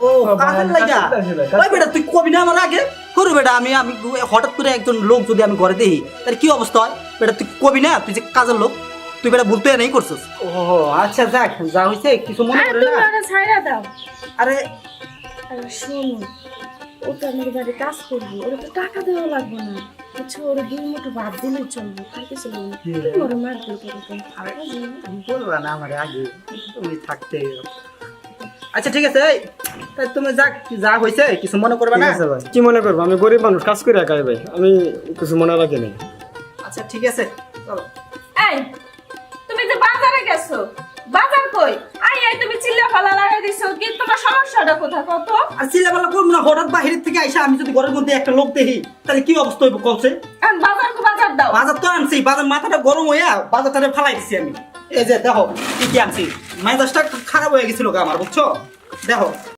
ও কাজের লাগা ওই বেটা তুই কবি না আমার আগে করু বেটা আমি আমি হঠাৎ করে একজন লোক যদি আমি ঘরে দেখি তার কি অবস্থা হয় বেটা তুই কবি না তুই যে কাজের লোক তুই বেটা ভুলতে নেই করছিস ও আচ্ছা যাক যা হইছে কিছু মনে করে না তুমি ছাইরা দাও। আরে আরে শোনো, ও তো আমাদের বাড়ি কাজ করবো, ওরা তো টাকা দেওয়া লাগবে না। আচ্ছা, ওরা 2 মুঠো ভাত দিলে চলবে, খাইতে চলবে না। তুমি ওরা মার করে আরে বলবা না আমার আগে তুমি থাকতে আচ্ছা ঠিক আছে এই তাই তুমি যা যা হইছে কিছু মনে করবে না ভাই কি মনে করবো, আমি গরিব মানুষ, কাজ করে একাই ভাই, আমি কিছু মনে রাখি নাই। আচ্ছা ঠিক আছে চলো এই, তুমি যে বাজারে গেছো, বাজার কই? এই তুমি চিল্লা ফালা লাগাই দিছো, কি তোমার সমস্যাটা কোথায় কত? আর চিল্লাপাল্লা করবো না হঠাৎ বাহিরের থেকে আইসা আমি যদি ঘরের মধ্যে একটা লোক দেখি তাহলে কি অবস্থা হইব কলসে এখন বাজার দাও। বাজার তো আনছি বাজার মাথাটা গরম হইয়া বাজারটা ফালাই দিছি আমি এই যে দেখো কি কি আনছি মেজাজটা খারাপ হয়ে গেছিল আমার বুঝছো দেখো